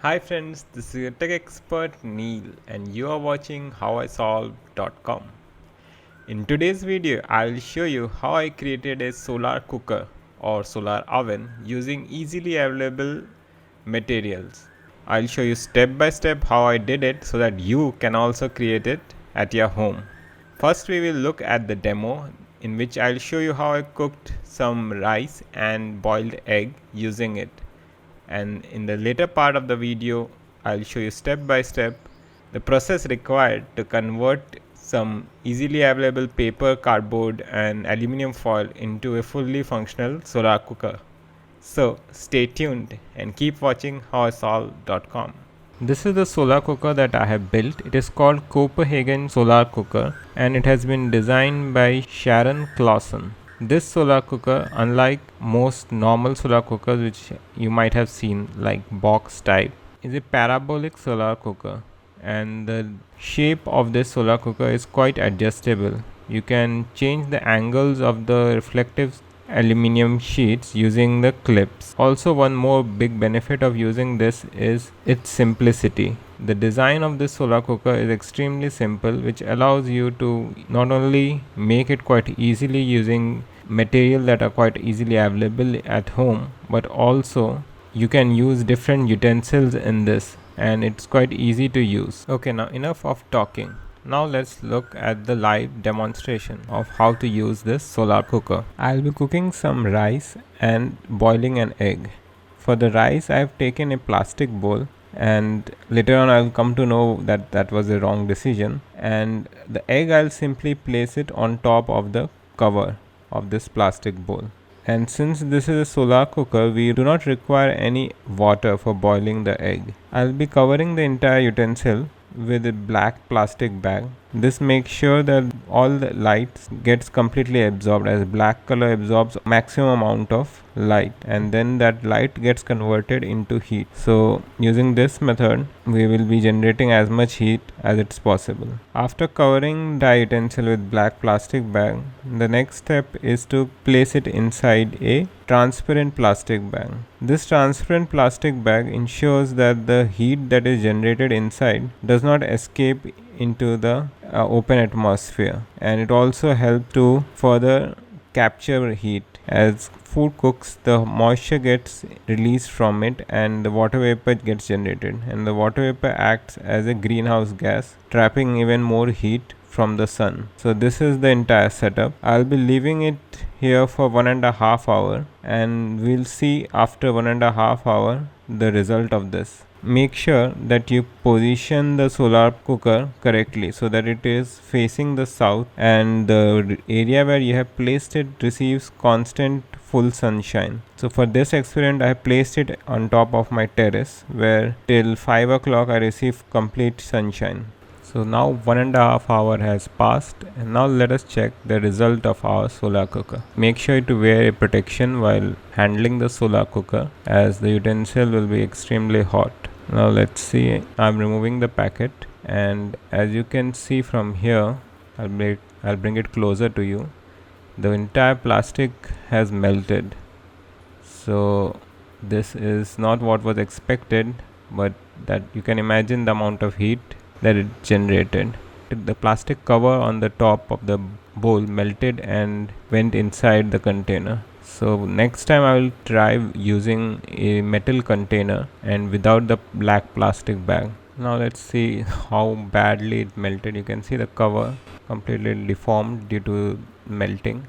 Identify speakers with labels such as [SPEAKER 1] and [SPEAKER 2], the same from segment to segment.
[SPEAKER 1] Hi friends, this is your tech expert Neil and you are watching howisolve.com. In today's video, I will show you how I created a solar cooker or solar oven using easily available materials. I'll show you step by step how I did it so that you can also create it at your home. First we will look at the demo in which I'll show you how I cooked some rice and boiled egg using it. And in the later part of the video I'll show you step by step the process required to convert some easily available paper, cardboard and aluminum foil into a fully functional solar cooker. So stay tuned and keep watching howisolve.com. This is the solar cooker that I have built. It is called Copenhagen Solar Cooker and it has been designed by Sharon Clausen. This solar cooker, unlike most normal solar cookers which you might have seen like box type, is a parabolic solar cooker, and the shape of this solar cooker is quite adjustable. You can change the angles of the reflective aluminum sheets using the clips. Also, one more big benefit of using this is its simplicity. The design of this solar cooker is extremely simple, which allows you to not only make it quite easily using material that are quite easily available at home, but also you can use different utensils in this and it's quite easy to use. Okay, now enough of talking. Now let's look at the live demonstration of how to use this solar cooker. I'll be cooking some rice and boiling an egg. For the rice I have taken a plastic bowl, and later on I'll come to know that that was a wrong decision, and the egg I'll simply place it on top of the cover of this plastic bowl. And since this is a solar cooker, we do not require any water for boiling the egg. I'll be covering the entire utensil with a black plastic bag. This makes sure that all the light gets completely absorbed, as black color absorbs maximum amount of light and then that light gets converted into heat. So using this method we will be generating as much heat as it's possible. After covering the utensil with black plastic bag, the next step is to place it inside a transparent plastic bag. This transparent plastic bag ensures that the heat that is generated inside does not escape into the open atmosphere, and it also helps to further capture heat. As food cooks, the moisture gets released from it and the water vapor gets generated, and the water vapor acts as a greenhouse gas, trapping even more heat from the sun. So this is the entire setup. I'll be leaving it here for 1.5 hours and we'll see after 1.5 hours the result of this. Make sure that you position the solar cooker correctly so that it is facing the south and the area where you have placed it receives constant full sunshine. So for this experiment I have placed it on top of my terrace where till 5 o'clock I receive complete sunshine. So now 1.5 hours has passed and now let us check the result of our solar cooker. Make sure to wear a protection while handling the solar cooker as the utensil will be extremely hot. Now let's see, I'm removing the packet, and as you can see from here, I'll bring it closer to you. The entire plastic has melted. So this is not what was expected, but that you can imagine the amount of heat that it generated. The plastic cover on the top of the bowl melted and went inside the container. So next time I will try using a metal container and without the black plastic bag. Now let's see how badly it melted. You can see the cover completely deformed due to melting,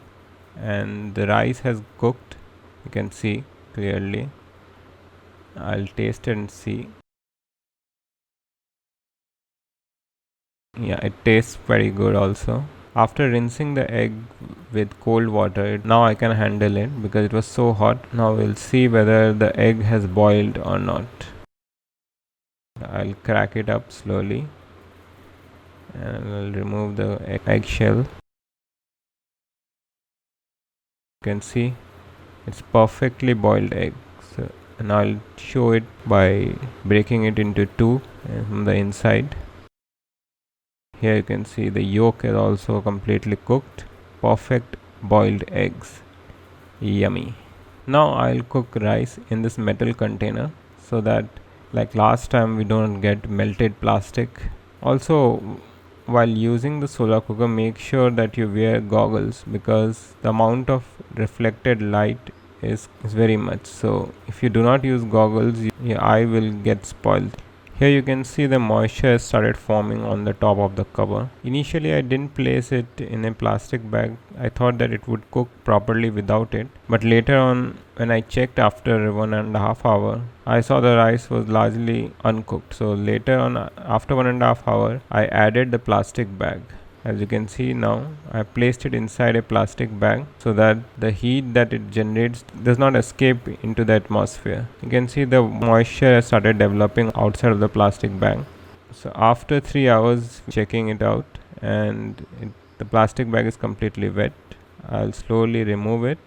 [SPEAKER 1] and the rice has cooked. You can see clearly. I'll taste and see. Yeah, it tastes very good also. After rinsing the egg with cold water, now I can handle it because it was so hot. Now we'll see whether the egg has boiled or not. I'll crack it up slowly and I'll remove the eggshell. You can see it's perfectly boiled egg. So, and I'll show it by breaking it into two from the inside. Here you can see the yolk is also completely cooked. Perfect boiled eggs. Yummy. Now I'll cook rice in this metal container so that like last time we don't get melted plastic. Also, while using the solar cooker, make sure that you wear goggles because the amount of reflected light is very much. So if you do not use goggles, your eye will get spoiled. Here you can see the moisture has started forming on the top of the cover. Initially I didn't place it in a plastic bag. I thought that it would cook properly without it. But later on when I checked after 1.5 hours, I saw the rice was largely uncooked. So later on after 1.5 hours, I added the plastic bag. As you can see now, I placed it inside a plastic bag so that the heat that it generates does not escape into the atmosphere. You can see the moisture has started developing outside of the plastic bag. So after 3 hours checking it out, and the plastic bag is completely wet, I'll slowly remove it.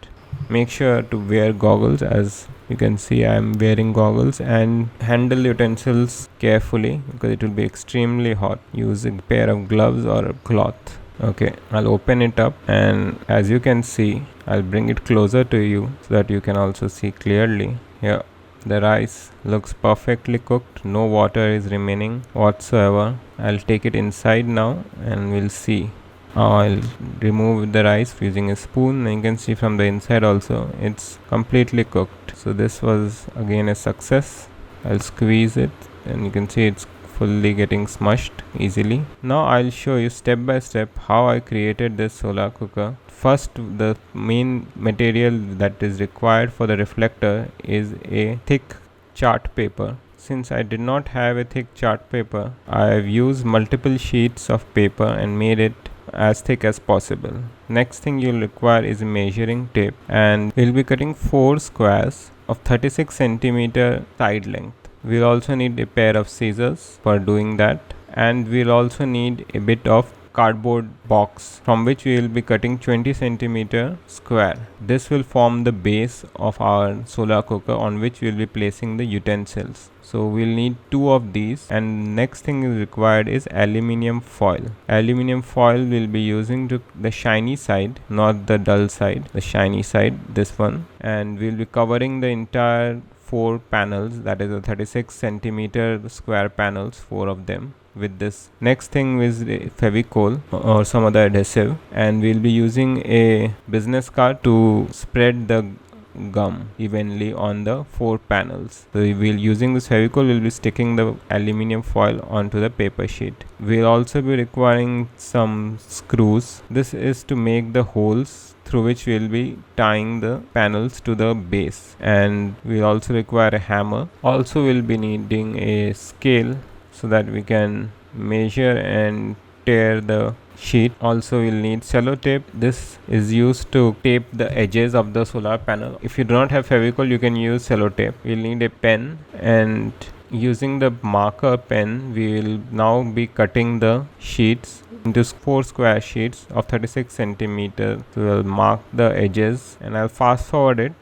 [SPEAKER 1] Make sure to wear goggles. As you can see, I am wearing goggles, and handle utensils carefully because it will be extremely hot. Use a pair of gloves or a cloth. Okay, I'll open it up, and as you can see, I'll bring it closer to you so that you can also see clearly. Here the rice looks perfectly cooked, no water is remaining whatsoever. I'll take it inside now and we'll see. I'll remove the rice using a spoon, and you can see from the inside also it's completely cooked. So this was again a success. I'll squeeze it and you can see it's fully getting smushed easily. Now I'll show you step by step how I created this solar cooker. First, the main material that is required for the reflector is a thick chart paper. Since I did not have a thick chart paper, I have used multiple sheets of paper and made it as thick as possible. Next thing you'll require is a measuring tape, and we'll be cutting 4 squares of 36 centimeter side length. We'll also need a pair of scissors for doing that, and we'll also need a bit of cardboard box from which we will be cutting 20 centimeter square. This will form the base of our solar cooker on which we will be placing the utensils. So we'll need 2 of these, and next thing is required is aluminium foil. Aluminium foil we'll be using to the shiny side, not the dull side, the shiny side, this one, and we'll be covering the entire 4 panels, that is the 36 centimeter square panels, 4 of them, with this. Next thing is Fevicol or some other adhesive, and we'll be using a business card to spread the gum evenly on the 4 panels. So we'll using this Fevicol, we'll be sticking the aluminium foil onto the paper sheet. We'll also be requiring some screws. This is to make the holes through which we'll be tying the panels to the base, and we'll also require a hammer. Also we'll be needing a scale so that we can measure and tear the sheet. Also we'll need sellotape. This is used to tape the edges of the solar panel. If you do not have Fevicol, you can use sellotape. We'll need a pen, and using the marker pen we will now be cutting the sheets into 4 square sheets of 36 centimeters. So we'll mark the edges, and I'll fast forward it.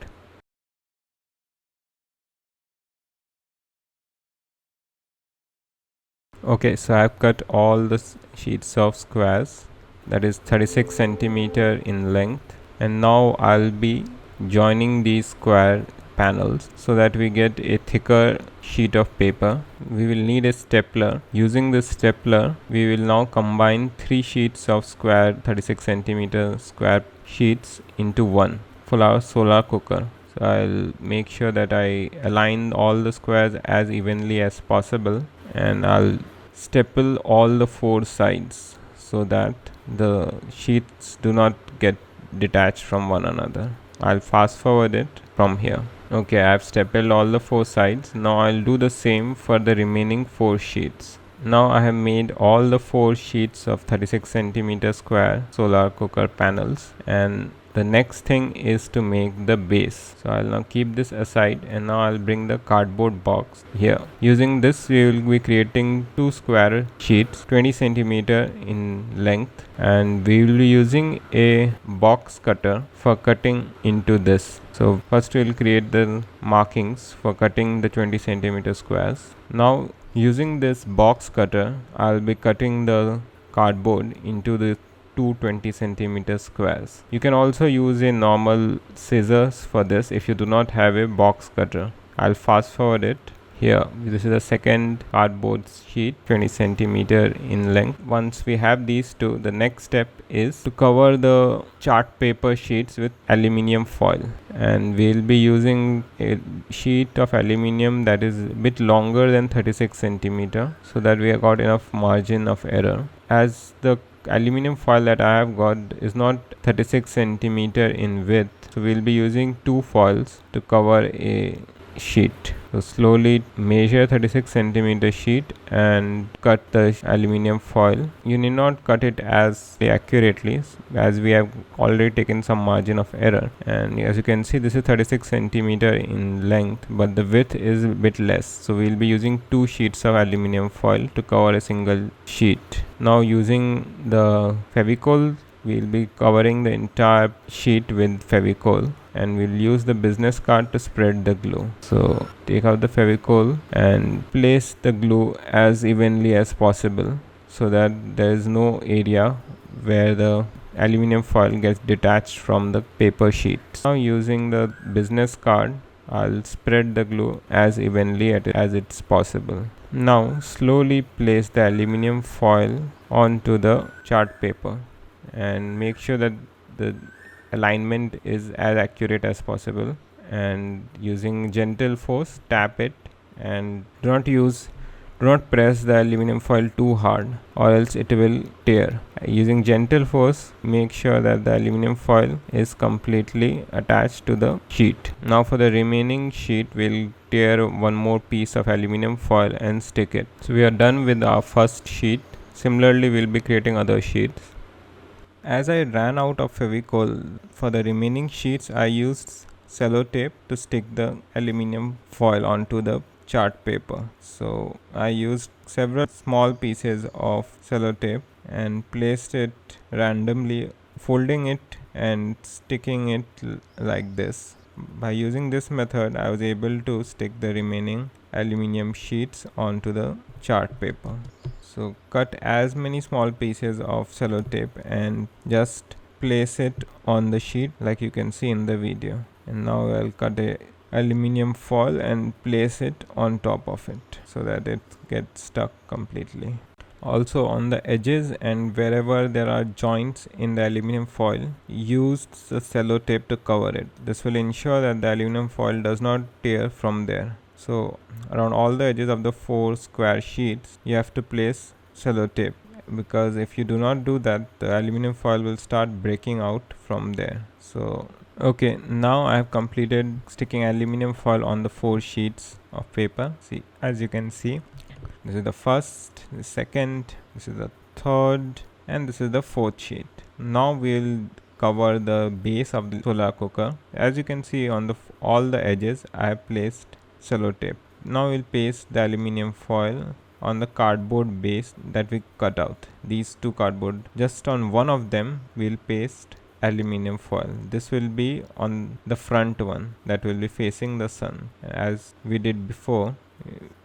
[SPEAKER 1] Okay, so I've cut all the sheets of squares, that is 36 centimeter in length, and now I'll be joining these square panels so that we get a thicker sheet of paper. We will need a stapler. Using this stapler, we will now combine 3 sheets of square 36 centimeter square sheets into one for our solar cooker. So I'll make sure that I align all the squares as evenly as possible, and I'll staple all the 4 sides so that the sheets do not get detached from one another. I'll fast forward it from here. Okay, I've stapled all the 4 sides. Now I'll do the same for the remaining 4 sheets. Now I have made all the 4 sheets of 36 centimeter square solar cooker panels, and the next thing is to make the base. So I'll now keep this aside, and now I'll bring the cardboard box here. Using this we will be creating 2 square sheets 20 centimeter in length, and we will be using a box cutter for cutting into this. So first we'll create the markings for cutting the 20 centimeter squares. Now using this box cutter, I'll be cutting the cardboard into the 220 centimeter squares. You can also use a normal scissors for this if you do not have a box cutter. I'll fast forward it. Here, this is the second cardboard sheet, 20 centimeter in length. Once we have these two, the next step is to cover the chart paper sheets with aluminium foil, and we'll be using a sheet of aluminium that is a bit longer than 36 centimeter, so that we have got enough margin of error. As the aluminium foil that I have got is not 36 centimeter in width, so we'll be using two foils to cover a sheet. So slowly measure 36 centimeter sheet and cut the aluminium foil. You need not cut it as accurately, as we have already taken some margin of error. And as you can see, this is 36 centimeter in length, but the width is a bit less. So we'll be using two sheets of aluminium foil to cover a single sheet. Now using the Fevicol, we'll be covering the entire sheet with Fevicol, and we'll use the business card to spread the glue. So take out the Fevicol and place the glue as evenly as possible, so that there is no area where the aluminium foil gets detached from the paper sheet. Now using the business card, I'll spread the glue as evenly as it's possible. Now slowly place the aluminium foil onto the chart paper and make sure that the alignment is as accurate as possible, and using gentle force tap it, and do not press the aluminum foil too hard, or else it will tear. Using gentle force, make sure that the aluminum foil is completely attached to the sheet. Now for the remaining sheet, we'll tear one more piece of aluminum foil and stick it. So we are done with our first sheet. Similarly, we'll be creating other sheets. As I ran out of Fevicol for the remaining sheets, I used sellotape to stick the aluminium foil onto the chart paper. So I used several small pieces of sellotape and placed it randomly, folding it and sticking it like this. By using this method, I was able to stick the remaining aluminium sheets onto the chart paper. So cut as many small pieces of sellotape and just place it on the sheet like you can see in the video. And now I'll cut a aluminium foil and place it on top of it so that it gets stuck completely. Also on the edges and wherever there are joints in the aluminium foil, use the sellotape to cover it. This will ensure that the aluminium foil does not tear from there. So around all the edges of the 4 square sheets, you have to place sellotape, because if you do not do that, the aluminum foil will start breaking out from there. So okay, now I have completed sticking aluminum foil on the 4 sheets of paper. See, as you can see, this is the first, the second, this is the third, and this is the 4th sheet. Now we'll cover the base of the solar cooker. As you can see, on all the edges I have placed sellotape. Now we'll paste the aluminium foil on the cardboard base that we cut out. These two cardboard, just on one of them we'll paste aluminium foil. This will be on the front one that will be facing the sun. As we did before,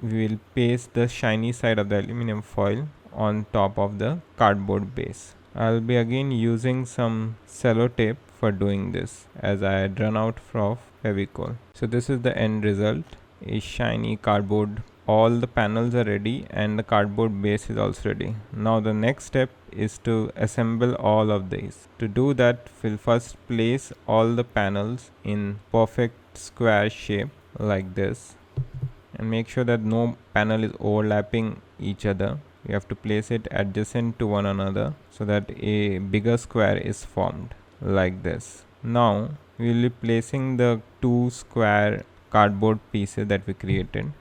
[SPEAKER 1] we will paste the shiny side of the aluminium foil on top of the cardboard base. I'll be again using some sellotape for doing this, as I had run out of Fevicol. So this is the end result, a shiny cardboard. All the panels are ready and the cardboard base is also ready. Now the next step is to assemble all of these. To do that, we'll first place all the panels in perfect square shape like this, and make sure that no panel is overlapping each other. We have to place it adjacent to one another so that a bigger square is formed like this. Now we will be placing the 2 square cardboard pieces that we created.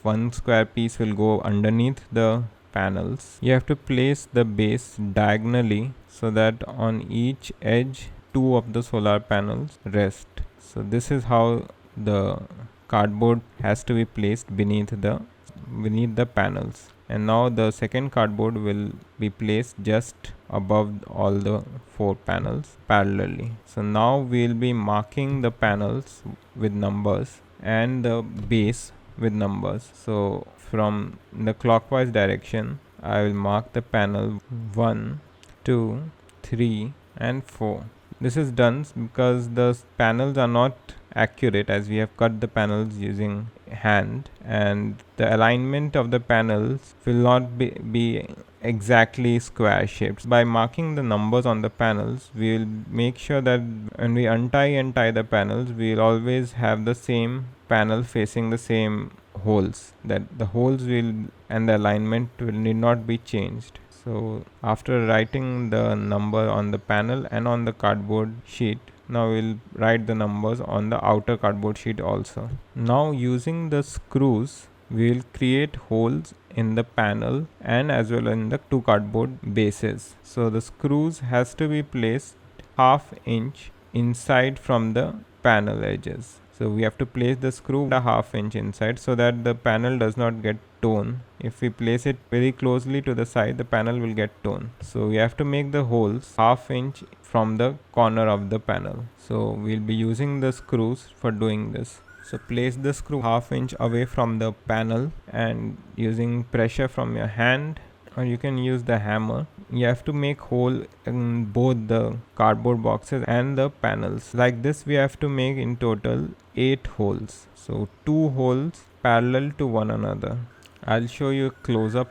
[SPEAKER 1] One square piece will go underneath the panels. You have to place the base diagonally so that on each edge 2 of the solar panels rest. So this is how the cardboard has to be placed beneath the panels. And now the second cardboard will be placed just above all the 4 panels parallelly. So now we'll be marking the panels with numbers and the base with numbers. So from the clockwise direction, I will mark the panel 1, 2, 3 and 4. This is done because the panels are not accurate as we have cut the panels using hand, and the alignment of the panels will not be exactly square shaped. By marking the numbers on the panels, we will make sure that when we untie and tie the panels, we will always have the same panel facing the same holes, that the holes will and the alignment will need not be changed. So after writing the number on the panel and on the cardboard sheet, now we'll write the numbers on the outer cardboard sheet also. Now using the screws, we will create holes in the panel and as well in the two cardboard bases. So the screws has to be placed half inch inside from the panel edges. So we have to place the screw a half inch inside so that the panel does not get torn. If we place it very closely to the side, the panel will get torn. So we have to make the holes half inch from the corner of the panel. So we'll be using the screws for doing this. So place the screw half inch away from the panel and using pressure from your hand, or you can use the hammer. You have to make hole in both the cardboard boxes and the panels. Like this we have to make in total 8 holes. So 2 holes parallel to one another. I'll show you a close up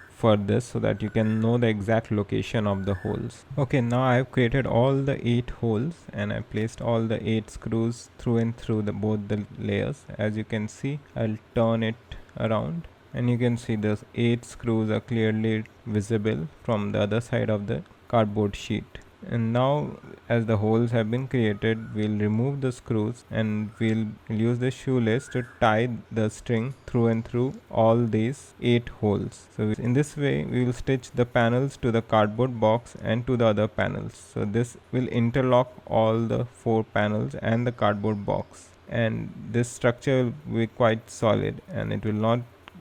[SPEAKER 1] for this so that you can know the exact location of the holes. Okay, now I have created all the 8 holes and I placed all the 8 screws through and through the both the layers. As you can see, I'll turn it around and you can see those 8 screws are clearly visible from the other side of the cardboard sheet. And now as the holes have been created, we'll remove the screws and we'll use the shoelace to tie the string through and through all these 8 holes. So in this way we will stitch the panels to the cardboard box and to the other panels. So this will interlock all the 4 panels and the cardboard box, and this structure will be quite solid and it will not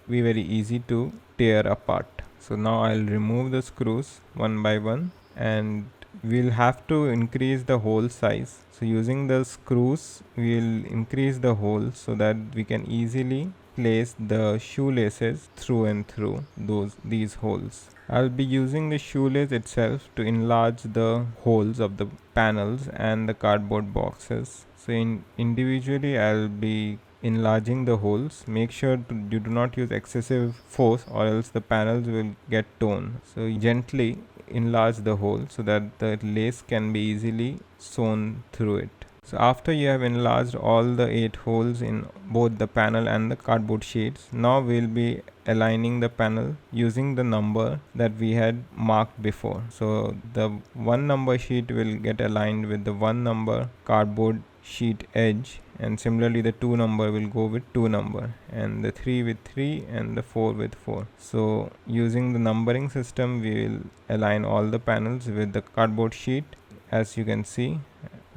[SPEAKER 1] be very easy to tear apart. So now I'll remove the screws one by one and we'll have to increase the hole size. So using the screws we'll increase the hole so that we can easily place the shoelaces through and through these holes. I'll be using the shoelace itself to enlarge the holes of the panels and the cardboard boxes. So individually I'll be enlarging the holes. Make sure you do not use excessive force or else the panels will get torn. So gently enlarge the hole so that the lace can be easily sewn through it. So after you have enlarged all the 8 holes in both the panel and the cardboard sheets, now we'll be aligning the panel using the number that we had marked before. So the 1 number sheet will get aligned with the 1 number cardboard sheet edge, and similarly the 2 number will go with 2 number, and the 3 with 3 and the 4 with 4. So using the numbering system we will align all the panels with the cardboard sheet. As you can see,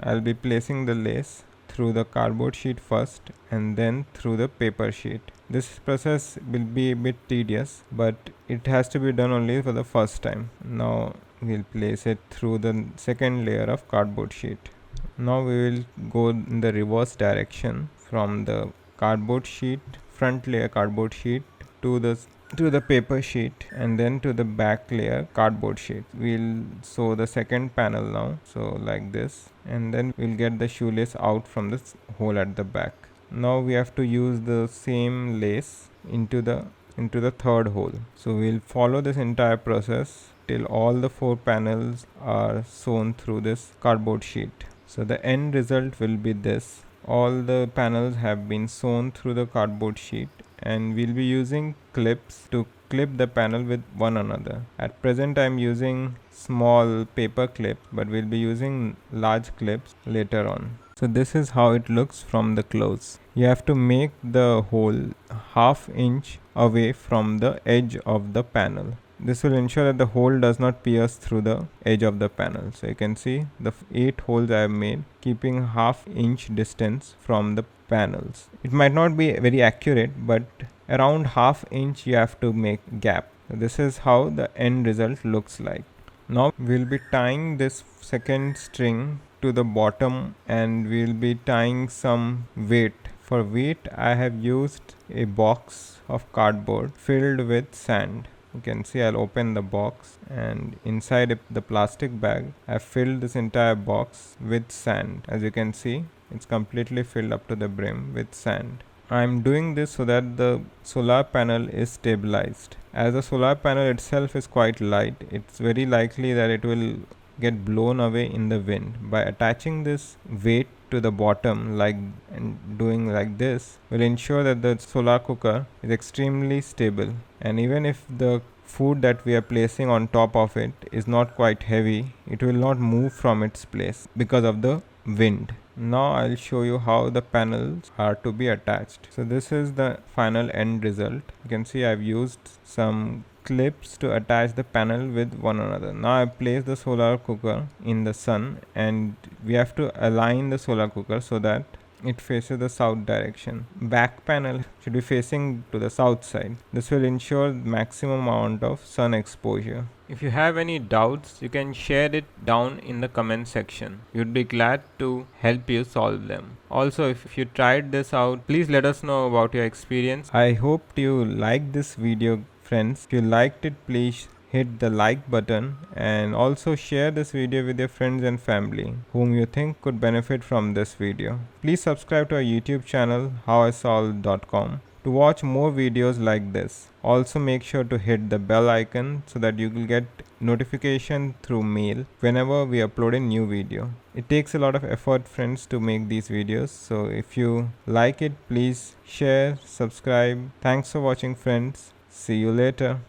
[SPEAKER 1] I'll be placing the lace through the cardboard sheet first and then through the paper sheet. This process will be a bit tedious, but it has to be done only for the first time. Now we'll place it through the second layer of cardboard sheet. Now we will go in the reverse direction from the cardboard sheet, front layer cardboard sheet to the paper sheet and then to the back layer cardboard sheet. We'll sew the second panel now, so like this, and then we'll get the shoelace out from this hole at the back. Now we have to use the same lace into the third hole. So we'll follow this entire process till all the 4 panels are sewn through this cardboard sheet. So the end result will be this. All the panels have been sewn through the cardboard sheet, and we'll be using clips to clip the panel with one another. At present I am using small paper clips, but we'll be using large clips later on. So this is how it looks from the close. You have to make the hole half inch away from the edge of the panel. This will ensure that the hole does not pierce through the edge of the panel. So you can see the 8 holes I have made, keeping half inch distance from the panels. It might not be very accurate, but around half inch you have to make gap. This is how the end result looks like. Now we'll be tying this second string to the bottom and we'll be tying some weight. For weight I have used a box of cardboard filled with sand. You can see I'll open the box, and inside the plastic bag I filled this entire box with sand. As you can see, It's completely filled up to the brim with sand. I'm doing this so that the solar panel is stabilized. As the solar panel itself is quite light, it's very likely that it will get blown away in the wind. By attaching this weight to the bottom and doing like this will ensure that the solar cooker is extremely stable, and even if the food that we are placing on top of it is not quite heavy, it will not move from its place because of the wind. Now I'll show you how the panels are to be attached. So this is the final end result. You can see I've used some clips to attach the panel with one another. Now I place the solar cooker in the sun, and we have to align the solar cooker so that it faces the south direction. Back panel should be facing to the south side. This will ensure maximum amount of sun exposure. If you have any doubts, you can share it down in the comment section. We'd be glad to help you solve them. Also, if you tried this out, please let us know about your experience. I hope you liked this video, friends. If you liked it, please hit the like button, and also share this video with your friends and family whom you think could benefit from this video. Please subscribe to our YouTube channel howisolved.com to watch more videos like this. Also make sure to hit the bell icon so that you will get notification through mail whenever we upload a new video. It takes a lot of effort, friends, to make these videos, so if you like it, please share, subscribe. Thanks for watching, friends. See you later.